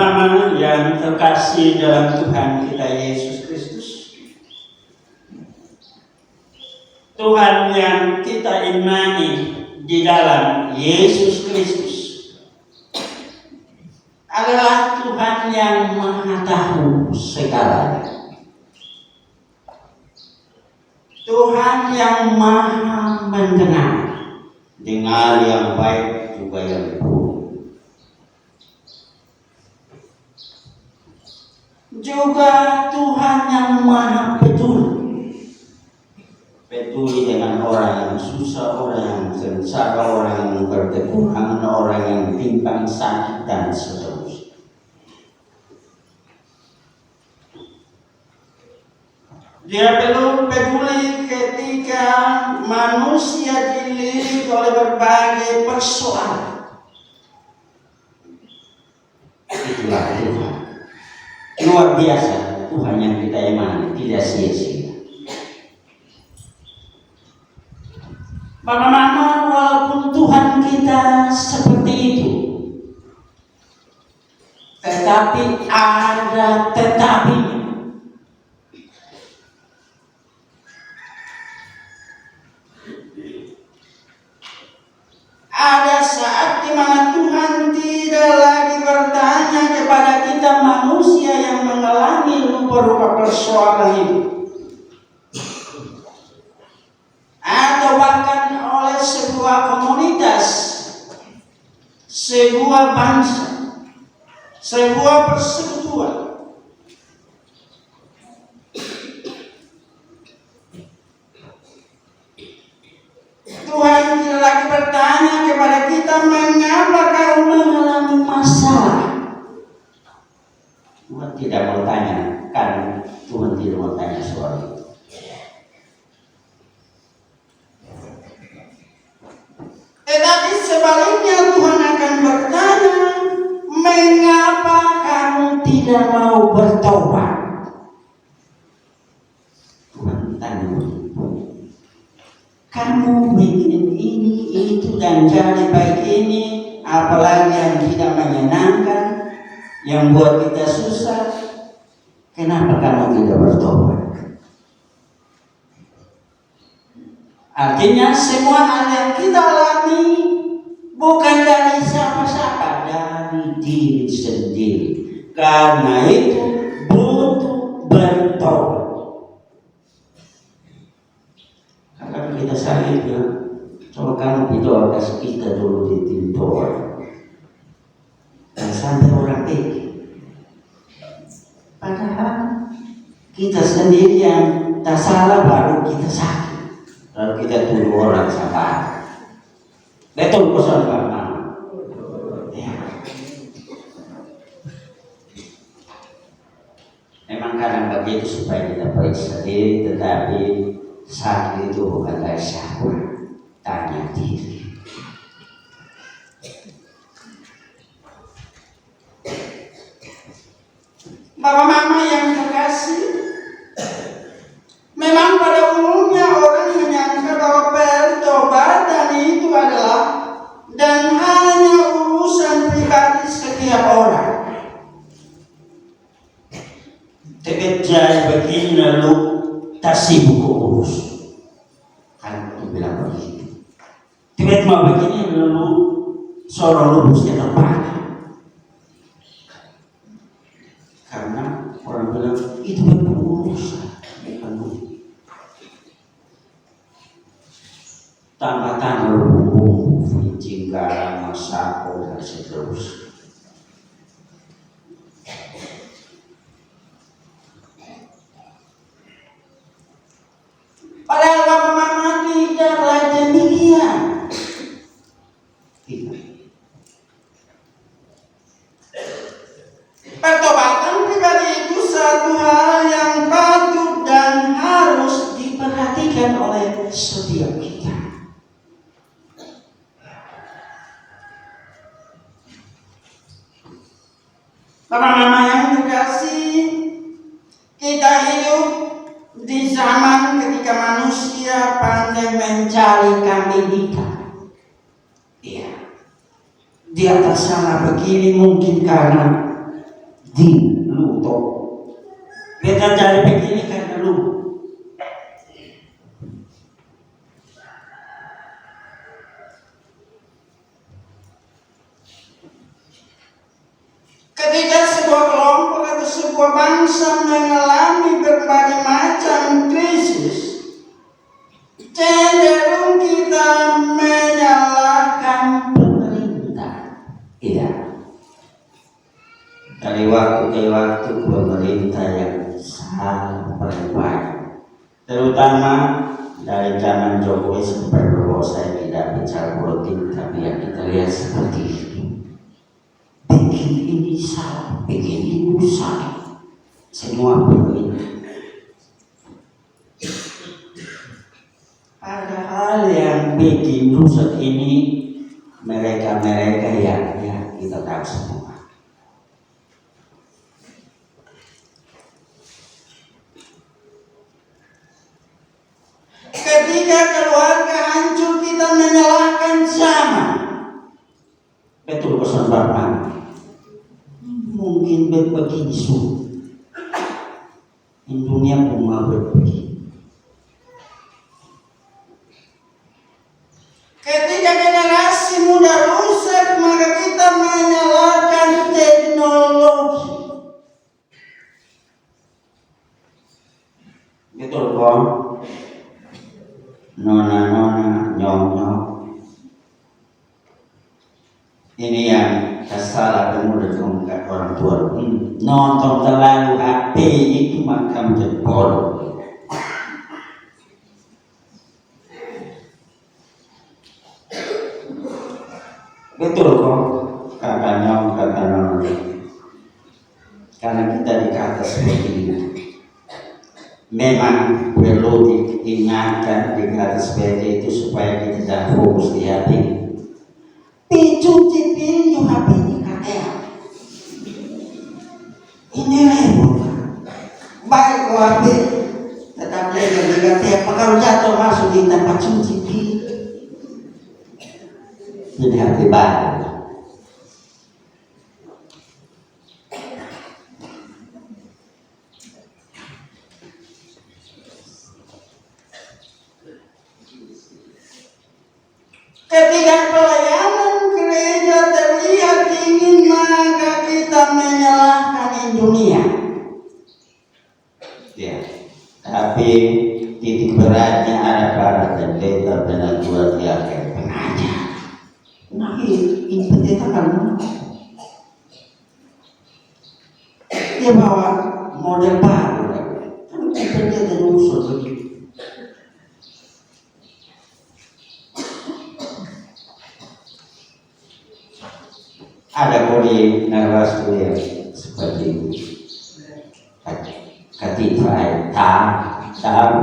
Mama yang terkasih dalam Tuhan kita Yesus Kristus, Tuhan yang kita imani di dalam Yesus Kristus adalah Tuhan yang Maha Tahu segalanya. Tuhan yang Maha mendengar, dengar yang baik juga yang buruk. Juga Tuhan yang Maha peduli dengan orang yang susah, orang yang sengsara, orang yang berkekurangan, orang yang pimpang, sakit, dan seterusnya. Dia belum peduli ketika manusia dililit oleh berbagai persoalan. Itulah Tuhan. Luar biasa Tuhan yang kita imani, tidak sia-sia. Bagaimana walaupun Tuhan kita seperti itu, tetapi ada tetapinya. Ada saat di mana Tuhan tidak lagi bertanya kepada kita manusia yang mengalami rupa-rupa persoalan hidup, atau bahkan oleh sebuah komunitas, sebuah bangsa, sebuah persekutuan. Tuhan tidak lagi bertanya kepada kita, mengapa kau mengalami masalah. Tuhan tidak mau tanya, karena Tuhan tidak mau tanya soal itu. Tetapi sebaliknya Tuhan akan bertanya, mengapa kamu tidak mau bertobat? Tuhan tanya, kamu bikin ini, itu, dan jadi baik ini, apalagi yang tidak menyenangkan, yang buat kita susah, kenapa kamu tidak bertobat? Artinya semua hal yang kita alami bukan dari siapa-siapa, dari diri sendiri. Karena itu butuh bertobat. Karena kita sakit ya, coba kamu berdoa, kasih kita dulu di tim doa. Dan sampai orang pikir, padahal kita sendiri yang tak salah baru kita sakit, lalu kita tuduh orang salah. Betul pesan Pak. Ya. Memang kadang begitu supaya kita periksa diri, tetapi sakit itu bukan dari siapa, tanya diri. Bapak mama yang terkasih, memang pada umumnya orang menyangka bahwa pertobatan itu adalah dan hanya urusan pribadi setiap orang. Tapi jadi begini lalu tak sibuk urus, kan itu bilang begitu. Tapi mau begini lalu seorang lupusnya terpakai. Karena orang bilang itu bukan urusan, bukan urusan. Tambah-tambah bumbu, vincing, garam, masako, dan seterusnya. Padahal Bapak Mama tidaklah demikian. Pertobatan pribadi itu satu hal yang patut dan harus diperhatikan oleh setiap kita. Bapak Mama yang terkasih, kita hidup di zaman ketika manusia pandai mencari kambing hitam. Iya, dia tersalah begini mungkin karena Di lu to. Beta jadi begini karena lu. Ketika sebuah kelompok atau sebuah bangsa mengalami berbagai macam krisis, cenderung kita menyalahkan pemerintah. Iya. Dari waktu ke waktu pemerintah yang salah berbuat, terutama dari zaman Jokowi sampai Prabowo. Saya tidak bicara politik, tapi yang kita lihat seperti ini. Begini salah, begini salah, semua pemerintah. Padahal yang bikin rusak ini mereka-mereka yang ya kita tahu semua. Ketika keluarga hancur kita menyalahkan zaman. Betul pesan Bapak. Mungkin begini su. Dunia pun mau begini. Ketika generasi muda rusak, maka kita menyalahkan teknologi. Betul kok? Nona-nona, nyong-nyong. Ini yang kesalahan mudah juga orang tua. Nonton terlalu HP itu maka menjadi bodoh. Betul kok, kata nyong, kata nona. Karena kita dikata seperti ini. Memang perlu diingatkan dikata seperti itu supaya kita tidak fokus di HP. Cuci piring HP di KL. Ini repot. Baik kok HP, tetap legal di KL. Kalau jatuh masuk di tempat cuci piring. Jadi HP baru. Ketika pelayanan gereja terlihat dingin, maka kita menyalahkan dunia. Ya, tapi titik beratnya ada pada pendeta penatua dia kayak pengajar. Nah ini pendeta kan dia bawa model baru, kan pendeta usul begitu. Ada kode narasi yang seperti ketipai tahu.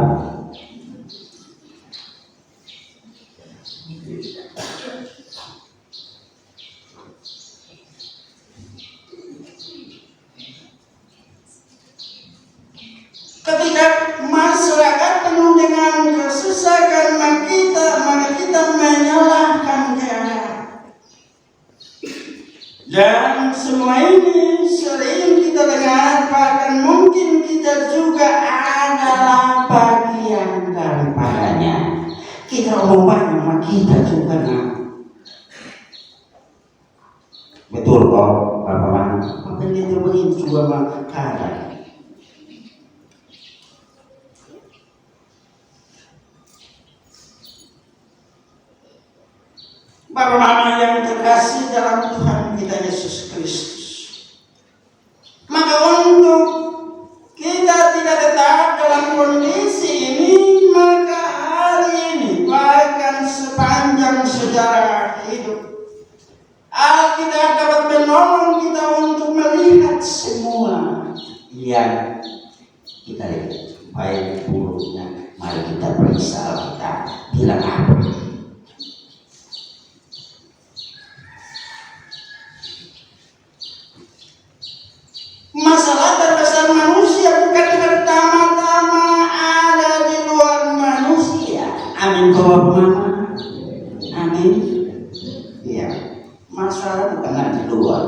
Ketika masyarakat penuh dengan kesesakan, maka kita menyalahkan keadaan. Dan semua ini sering kita dengar, bahkan mungkin kita juga adalah bagian daripadanya. Kita omong sama kita juga betul kok Bapak. Apa ini begini juga makanan. Bapak Mama yang terkasih dalam Tuhan kita Yesus Kristus, maka untuk kita tidak tetap dalam kondisi ini, maka hari ini bahkan sepanjang sejarah hidup, Alkitab dapat menolong kita untuk melihat semua yang kita lihat, baik buruknya. Mari kita periksa Alkitab bilang apa. Masalah terbesar manusia bukan pertama-tama ada di luar manusia. Amin Bapak Mama. Amin. Ya, masalah bukan ada di luar.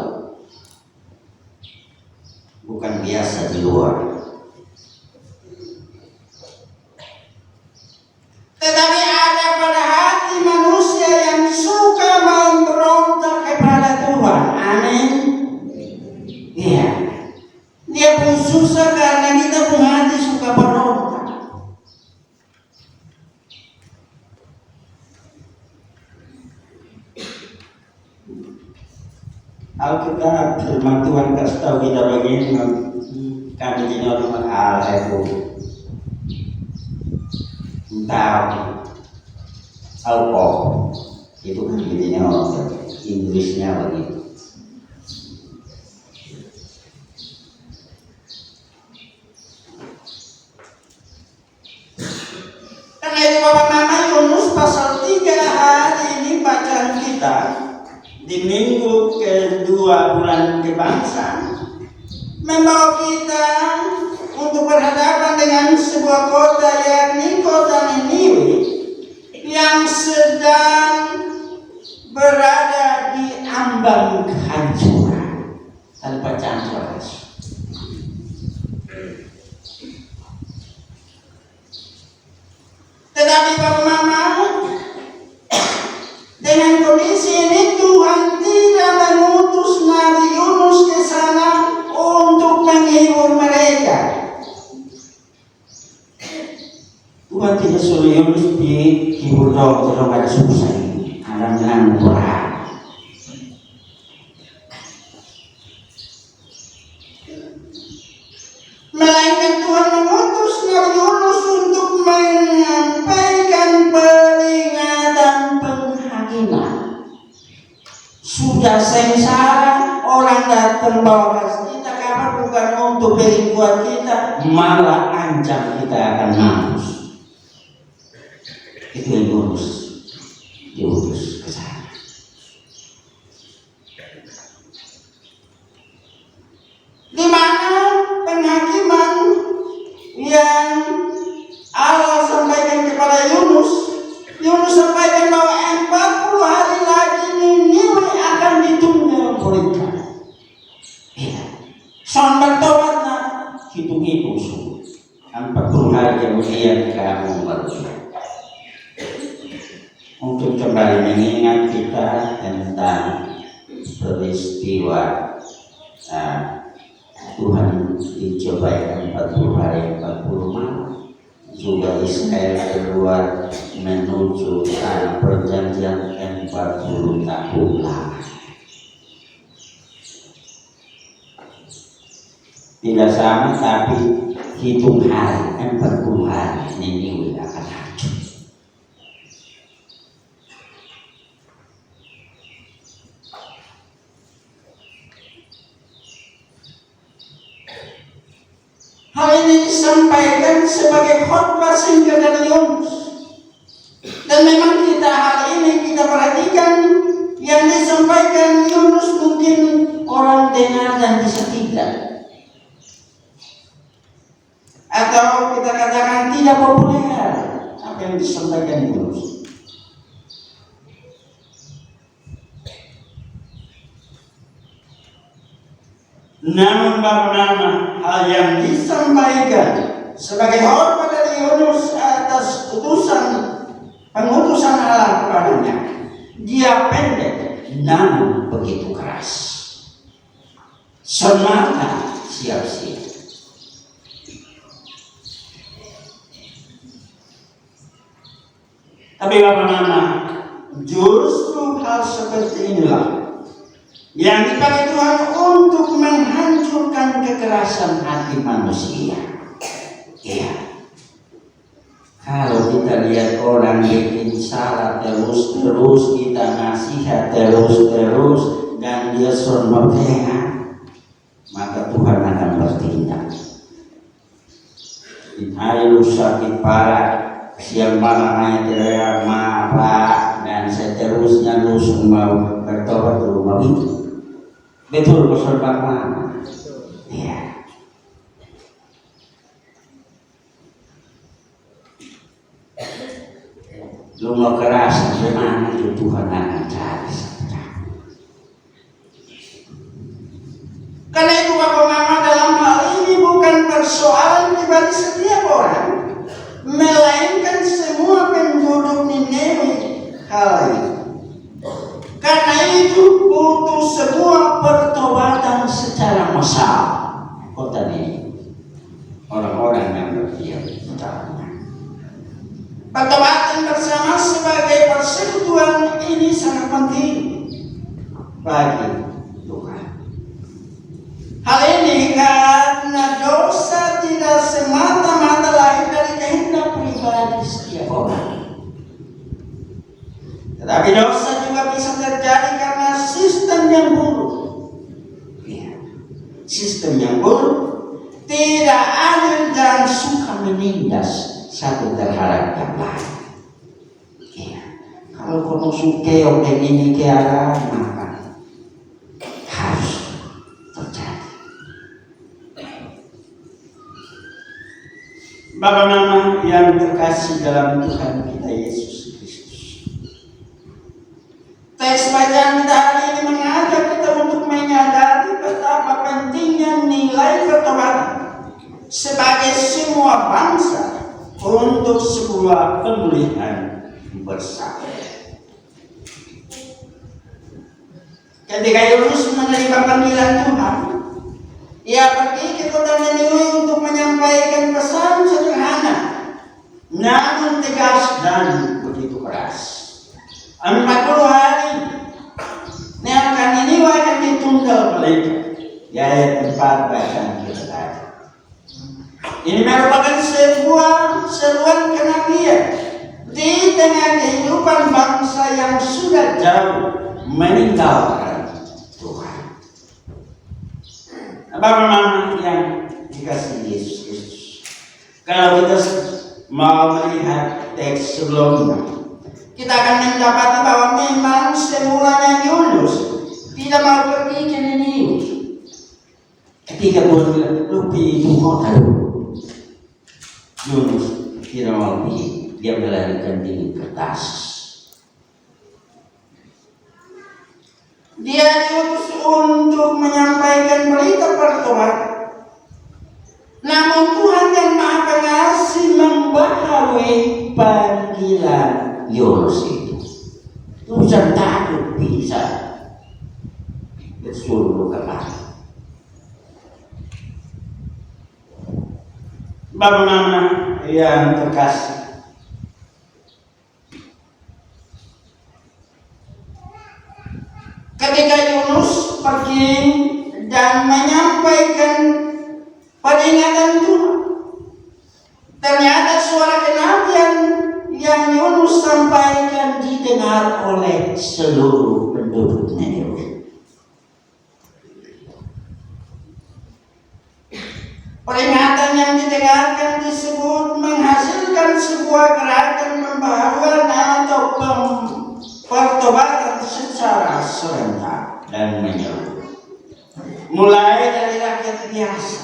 Alkitab firman Tuhan kasih tahu kita begini, kami ini orang Allah itu tahu alkohol itu kan jadinya orang Inggrisnya begitu. Karena itu Bapak Mama Yunus pasal 3 hari ini bacaan kita di minggu kedua bulan kebangsaan membawa kita untuk berhadapan dengan sebuah kota, yakni kota Niniwe yang sedang berada di ambang kehancuran tanpa campur. Tetapi Bapak Mama, dengan kondisi ini Tuhan tidak mengutus Nabi Yunus ke sana untuk menghibur mereka. Tuhan tidak suruh Yunus dihibur dong, kalau ada susah ini, ada menang berat. Melainkan Tuhan mengutus Nabi Yunus untuk menyampaikan peringatan penghakiman. Sudah sengsara, orang datang bawa kita kabar bukan untuk berbuat kita, malah ancam kita akan mampus. Itu yang diurus ke sana. Di mana penghakiman yang Allah sampaikan kepada Yunus sampaikan bahwa 40 hari lagi Niniwe akan ditunggu mereka. Ya. Son bertobatlah, hitung-hitung sudah 40 hari kemudian kamu bertobat. Untuk kembali mengingat kita tentang peristiwa Tuhan dicobai 40 hari 40 malam. Juga Israel keluar menuju tanah perjanjian 40 tahun lama. Tidak sama, tapi hitung hari 40 hari Niniwe akan hancur. Hal ini disampaikan sebagai khotbah singkat dari Yunus. Dan memang hari ini kita perhatikan yang disampaikan Yunus mungkin orang dengar dan bisa tidak. Atau kita katakan tidak populer apa yang disampaikan Yunus. Namun Bapak hal yang disampaikan sebagai hormat dari Yunus atas pengutusan Allah kepadanya, dia pendek namun begitu keras, semata siap-siap. Tapi Bapak justru hal seperti inilah yang dipakai Tuhan untuk menghancurkan kekerasan hati manusia. Ya, kalau kita lihat orang bikin salah terus kita nasihat terus dan dia suruh maka Tuhan akan bertindak. Hari lu sakit parah, siang malam hanya teriak maaf dan seterusnya lu semua bertobat ke rumah itu. Betul Pastor Bapak. Ya. Lu mau keras bagaimana itu Tuhan akan cari. Karena itu Bapak Mama dalam hal ini bukan persoalan pribadi setiap orang, melainkan semua penduduk Niniwe kala itu. Karena itu butuh sebuah pertobatan secara massal. Kota ini orang-orang yang berdiam pertobatan bersama sebagai persekutuan ini sangat penting bagi Tuhan. setiap orang. Tetapi dosa juga bisa terjadi karena sistem yang buruk. Ya. Sistem yang buruk, tidak adil dan suka menindas satu terhadap yang lain. Ya. Kalau kamu suka yang ini kira maka harus terjadi. Bapak Mama yang terkasih dalam Tuhan kita Yesus Kristus, teks bacaan kita hari ini mengajak kita untuk menyadari betapa pentingnya nilai pertobatan sebagai semua bangsa untuk sebuah pemulihan bersama. Ketika Yunus menerima panggilan Tuhan, ia pergi ke kota Niniwe untuk menyampaikan pesan sederhana, namun tegas dan begitu keras. 40 hari Neraka Niniwe akan ditunggal mereka. Di ayat 4 bacaan kita tadi. Ini merupakan sebuah seruan kenabian di tengah kehidupan bangsa yang sudah jauh meninggalkan Tuhan. Bapak-bapak yang dikasihi Yesus Kristus, kalau kita mau melihat teks sebelumnya, kita akan mendapati bahwa memang semulanya Yunus tidak mau pergi ke Niniwe. Ketika Tuhan bilang, lu pergi ke kota dulu, Yunus tidak mau pergi. Dia melarikan diri ke Tarsus. Dia diutus untuk menyampaikan berita pertobatan. Namun Tuhan yang Maha Pengasih membaharui panggilan Yunus itu. Tuhan takut bisa bersuruh kembali. Bapak Mama yang terkasih, ketika Yunus pergi dan menyampaikan peringatan Tuhan, ternyata suara kenabian yang Yunus sampaikan didengar oleh seluruh penduduk Niniwe. Peringatan yang didengarkan disebut menghasilkan sebuah gerakan pembaharuan atau pertobatan secara serentak dan menyeluruh. Mulai dari rakyat biasa,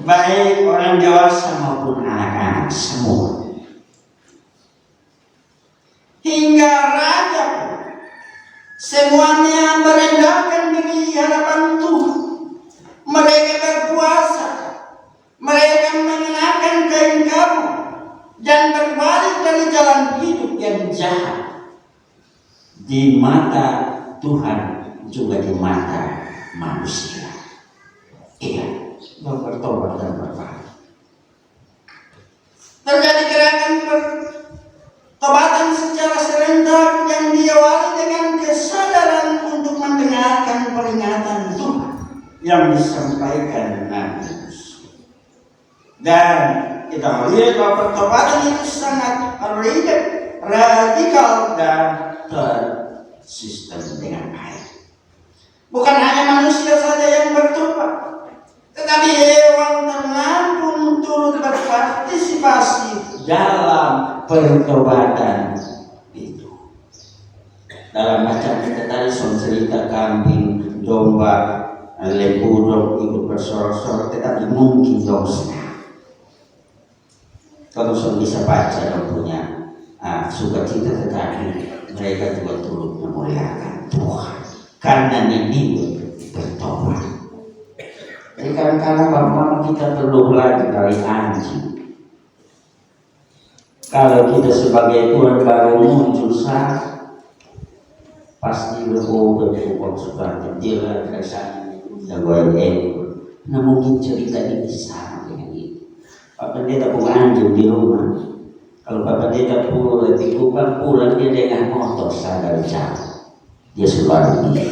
baik orang dewasa maupun anak-anak semua, hingga raja, semuanya merendahkan diri di hadapan Tuhan. Mereka berpuasa, mereka mengenakan kain kamu dan berbalik dari jalan hidup yang jahat di mata Tuhan juga di mata manusia. Iya, bertobat dan berbalik. Terjadi gerakan pertobatan secara serentak yang diawali dengan kesadaran untuk mendengarkan peringatan Tuhan yang disampaikan Nabi Yunus. Dan kita melihat bahwa pertobatan itu sangat radikal dan tersistem dengan baik. Bukan hanya manusia saja yang bertobat, tetapi hewan ternak pun turut berpartisipasi dalam pertobatan itu. Dalam bacaan kita tadi cerita kambing, domba, lembu dong ikut bersorak-sorak, tetapi mungkin dong senang. Kalau sudah bisa baca dong punya sukacita, tetapi mereka juga turut memuliakan Tuhan karena Niniwe bertobat. Jadi kadang-kadang Bapak kita perlu belajar dari anjing. Kalau kita sebagai Tuhan baru muncul saat pasti berbohong suka dia kerasa jagoan ekor. Nah mungkin cerita ini sama dengan itu. Pak Pendeta punya anjing di rumah. Kalau Pak Pendeta pulang dia dengan motor sadar jauh. Dia selalu ini.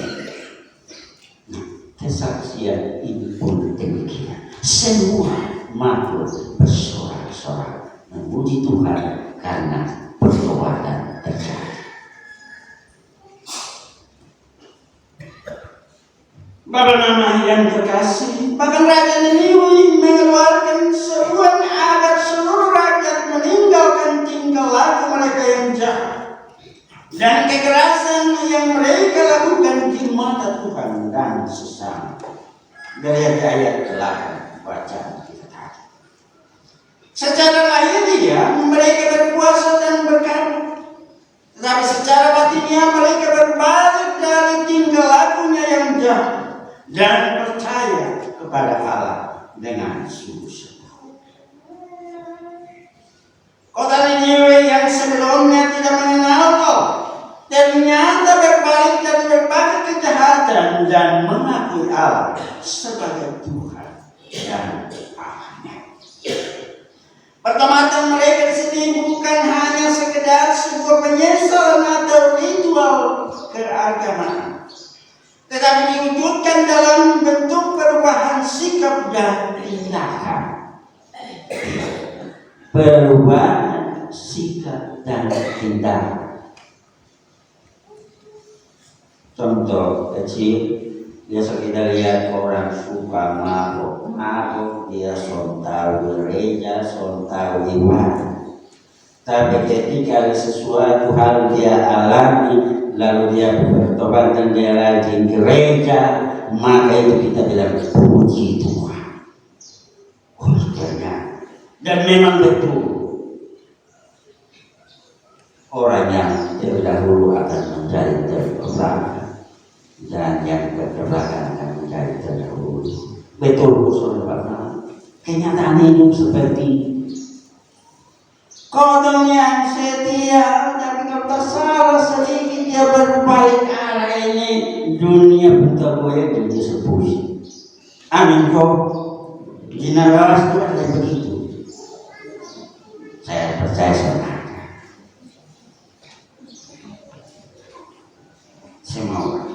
Nah, kesaksian ini pun demikian. Semua makhluk bersorak-sorak memuji Tuhan karena pertobatan terjadi. Bapak Mama yang terkasih, bahkan Raja Niniwe mengeluarkan seruan agar seluruh rakyat meninggalkan tingkah laku mereka yang jahat dan kekerasan yang mereka lakukan di mata Tuhan dan sesama. Dari ayat 8 bacaan kita tadi. Secara lahiriah mereka berpuasa dan berkata, tetapi secara batinnya mereka berbalik dari tingkah lakunya yang jahat dan percaya kepada Allah dengan sungguh-sungguh. Kota Niniwe yang sebelumnya tidak mengenal Allah ternyata berbalik dari berbagai kejahatan dan mengakui Allah sebagai Tuhan dan Allahnya. Pertobatan mereka di sini bukan hanya sekedar sebuah penyesalan atau ritual keagamaan, tetapi diwujudkan dalam bentuk perubahan sikap dan tindakan. Perubahan sikap dan tindakan. Contoh kecil, biasa kita lihat orang suka mabuk, dia sontawi gereja, sontawi ibadah. Tapi ketika ada sesuatu hal dia alami, lalu dia bertobat dan dia rajin gereja, maka itu kita bilang puji Tuhan. Ternyata dan memang betul orang yang terdahulu akan menjadi terbelakang dan yang terbelakang akan menjadi terdahulu. Betul saudara, kenyataan hidup seperti ini. Kodong yang setia, tapi kalau salah sedikit dia berbalik arah ini, dunia buta goyang dan dia sepusi. Amin kok. Generasi itu ada begitu. Saya percaya sama. Semua.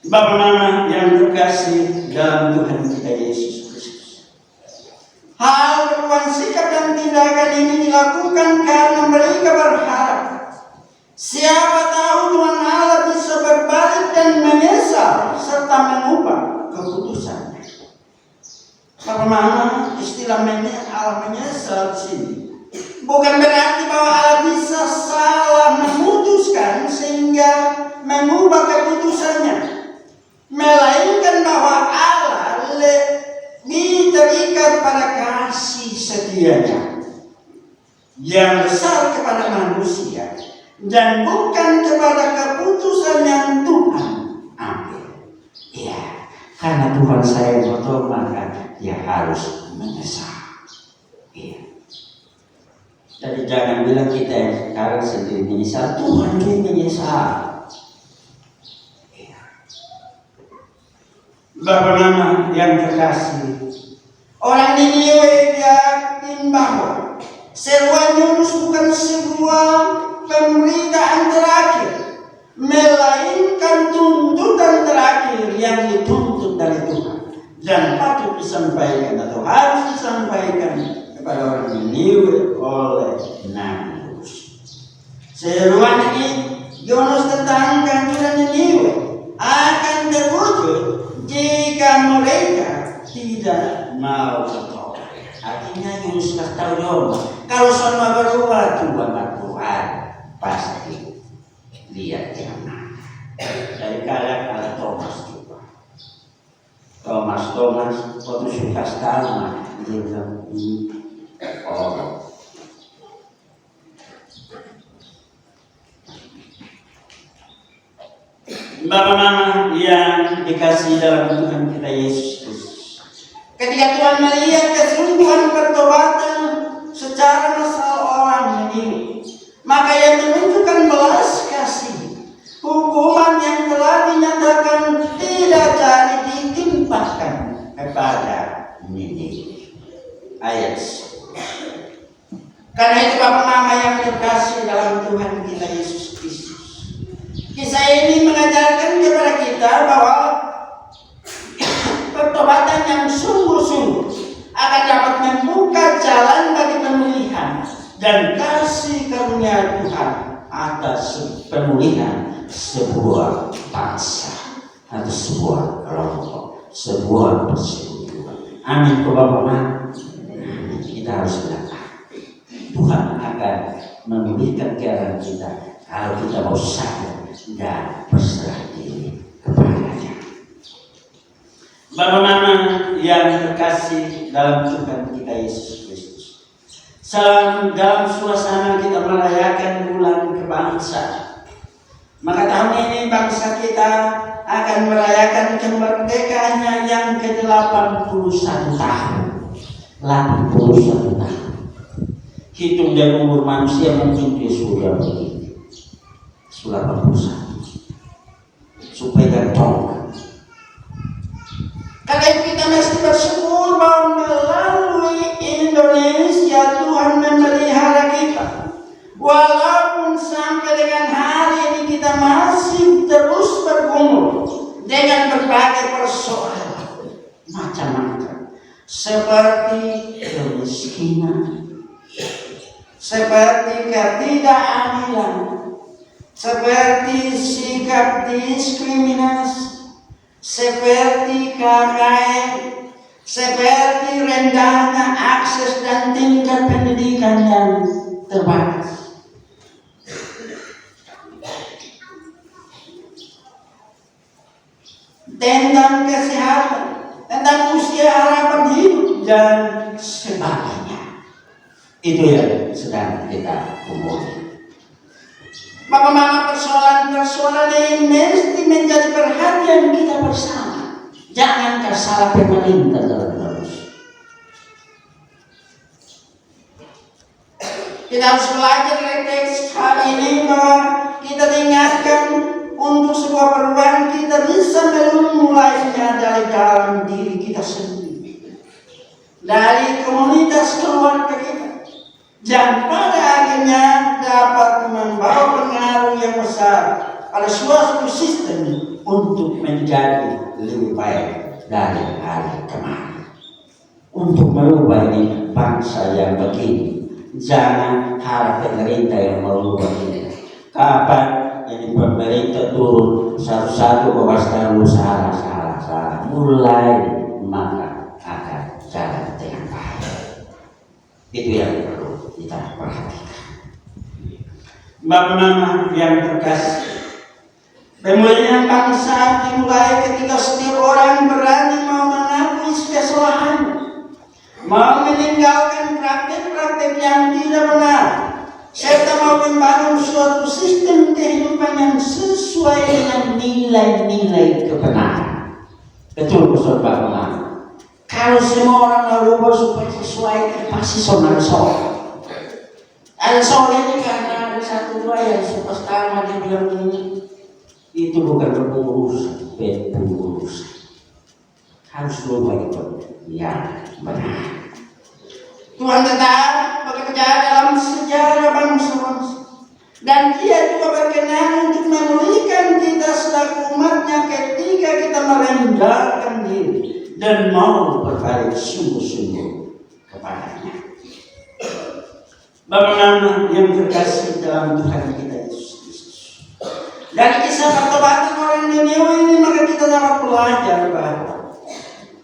Bapak Mama yang terkasih dalam Tuhan kita Yesus Kristus. Hal perubahan sikap dan tindakan ini dilakukan karena mereka berharap siapa tahu Tuhan Allah bisa berbalik dan menyesal serta mengubah keputusannya. Bapak Mama, istilah Allah menyesal di sini bukan berarti bahwa Allah bisa salah memutuskan sehingga mengubah keputusannya, melainkan bahwa Allah lebih terikat pada kasih setianya yang besar kepada manusia dan bukan kepada keputusan yang Tuhan ambil. Ya, karena Tuhan sayang betul, maka dia harus menyesal. Ya. Jadi jangan bilang kita yang sekarang sendiri menyesal, Tuhan juga menyesal. Ya. Bapak Mama yang terkasih, orang Niniwe yakin bahwa seruan Yunus bukan sebuah pemberitaan terakhir, melainkan tuntutan terakhir yang dituntut dari Tuhan dan patut disampaikan atau harus disampaikan kepada orang Niniwe oleh Nabi Yunus. Seruan ini Yunus tentang kehancuran Niniwe akan terwujud jika mereka tidak mau bertobat. Artinya Yunus kasih tahu Yunus, kalau semua berubah Tuhan pasti lihat yang mana. Dari kalian ada Thomas juga. Thomas waktu suka sekali dia bilang orang. Bapak Mama yang dikasih dalam Tuhan kita Yesus Kristus, ketika Tuhan melihat kesungguhan pertobatan secara masalah orang ini, maka Ia menunjukkan belas kasih. Hukuman yang telah dinyatakan tidak jadi ditimpakan kepada Niniwe. Ayat 10. Karena itu Bapak Mama yang terkasih dalam Tuhan kita Yesus Kristus, kisah ini mengajarkan kepada kita bahwa pertobatan pertobatan yang sungguh-sungguh akan dapat membuka jalan bagi pemulihan dan kasih karunia Tuhan atas pemulihan sebuah bangsa atau sebuah kelompok, sebuah persekutuan. Amin. Bapak-bapak, kita harus belajar. Tuhan akan memulihkan keadaan kita kalau kita mau sadar dan berserah diri kepadanya. Bapak Mama yang terkasih dalam Tuhan kita Yesus Kristus, dalam suasana kita merayakan bulan kebangsaan, maka tahun ini bangsa kita akan merayakan kemerdekaannya yang ke-81 tahun. 81 tahun. Hitung dari umur manusia mungkin dia sudah begini. 81. Supaya gantong. Karena itu kita mesti bersyukur bahwa melalui Indonesia Tuhan memelihara kita. Walaupun sampai dengan hari ini kita masih terus bergumul dengan berbagai persoalan macam-macam, seperti kemiskinan, seperti ketidakadilan, seperti sikap diskriminasi, seperti KKN, seperti rendahnya akses dan tingkat pendidikan yang terbatas. Tentang kesehatan, tentang usia harapan hidup dan sebagainya. Itu yang sedang kita umumkan. Bagaimana persoalan-persoalan ini mesti menjadi perhatian kita bersama. Jangan salah pemerintah dalam terus. Kita harus belajar dari teks hari ini bahwa kita diingatkan untuk sebuah perubahan kita bisa memulainya dari dalam diri kita sendiri, dari komunitas keluarga kita, dan pada akhirnya dapat membawa pengaruh yang besar pada suatu sistem untuk menjadi lebih baik dari hari kemarin, untuk merubah ini bangsa yang begini. Jangan harap pemerintah yang merubah ini. Kapan ini pemerintah turun satu-satu mewaspadai salah, mulai maka akan jalan dengan baik. Itu yang perlu kita perhatikan. Bapak-bapak yang terkasih, pemulihan bangsa dimulai ketika setiap orang berani mau mengakui kesalahannya, mau meninggalkan praktek-praktek yang tidak benar, serta mau membangun suatu sistem kehidupan yang sesuai dengan nilai-nilai kebenaran. Betul, Bapak-bapak. Kalau semua orang merubah supaya sesuai, pasti soal. Ada soal ini karena ada satu dua yang superstar dia bilang ini, itu bukan berurusan, berurusan. Harus berubah itu yang benar. Tuhan tetap bekerja dalam sejarah bangsa-bangsa, dan Dia juga berkenan untuk memulihkan kita selaku umatnya ketika kita merendahkan diri dan mau berbalik sungguh-sungguh kepadanya. Bapak-bapak yang terkasih dalam Tuhan kita Yesus Kristus, dari kisah pertobatan orang Niniwe ini maka kita dapat belajar bahwa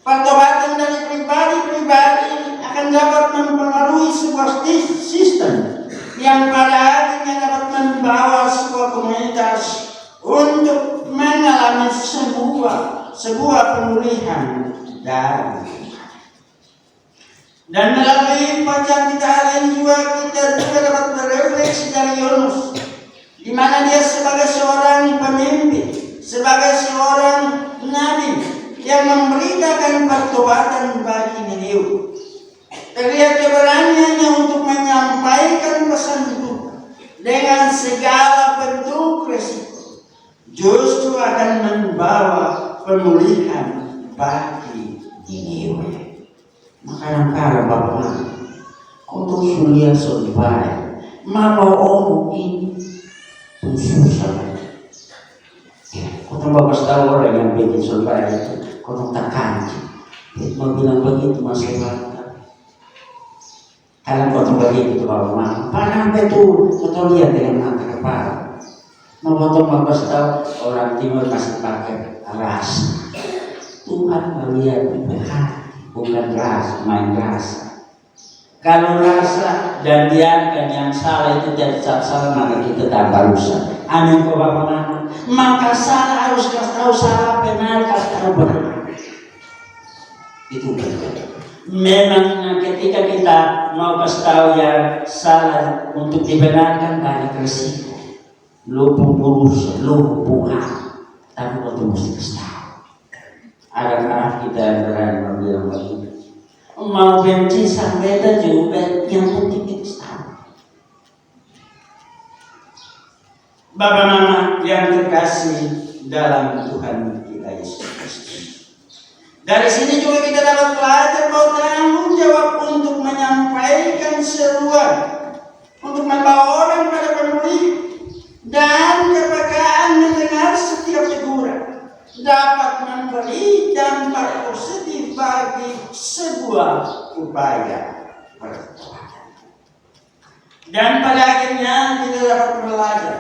pertobatan dari pribadi-pribadi akan dapat mempengaruhi sebuah sistem yang pada akhirnya dapat membawa sebuah komunitas untuk mengalami sebuah pemulihan dan melalui bacaan kita hari ini kita juga dapat berefleksi dari Yunus, di mana dia sebagai seorang pemimpin, sebagai seorang nabi yang memberitakan pertobatan bagi Niniwe. Terlihat keberaniannya untuk menyampaikan pesan itu dengan segala bentuk resiko, justru akan membawa pemulihan bagi Niniwe. Maka Bapak, untuk sulia survive, malah omong ini susah. Kau tambah tahu orang yang bikin survive itu, kau tak kanji. Mau bilang begitu masyarakat. Kalian potong begitu kalau mau. Parang betul, betul lihat dengan mata kepala. Mau potong mau kasih tahu orang timur masih pakai ras. Tuhan melihat bukan ras, main rasa. Kalau rasa dan biarkan yang salah itu tidak salah, maka kita tambah rusak. Amin kau Bapak. Maka salah harus kasih tahu salah, benar kasih tahu benar. Itu betul. Memang ketika kita mau kasih tahu yang salah untuk dibenarkan banyak resiko. Lupa urus, lupa tapi waktu mesti kasih tahu. Adakah kita yang berani bilang begitu? Mau benci sampai juga, yang penting kita tahu. Bapak Mama yang terkasih dalam Tuhan kita Yesus Kristus. Dari sini juga kita dapat belajar bahwa tanggung jawab untuk menyampaikan seruan, untuk membawa orang pada pemulihan dan kepekaan mendengar setiap teguran dapat memberi dampak positif bagi sebuah upaya pertobatan. Dan pada akhirnya kita dapat belajar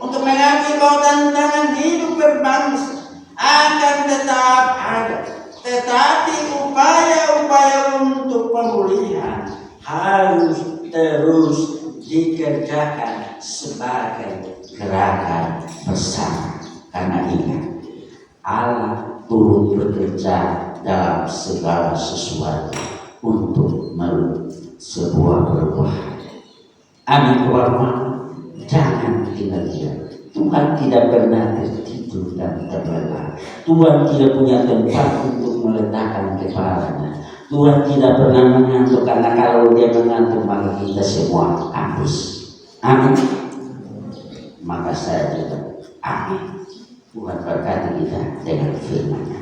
untuk mengakui bahwa tantangan hidup berbangsa akan tetap ada, tetapi upaya-upaya untuk pemulihan harus terus dikerjakan sebagai gerakan bersama. Karena ingat, Allah turut bekerja dalam segala sesuatu untuk sebuah perubahan. Amin Bapak. Jangan tinggal diam. Tuhan tidak pernah tertidur dan terlelap. Tuhan tidak punya tempat untuk meletakkan kepalanya. Tuhan tidak pernah mengantuk, karena kalau dia mengantuk maka kita semua habis. Amin. Maka saya juga amin. Tuhan berkati kita dengan firman-Nya.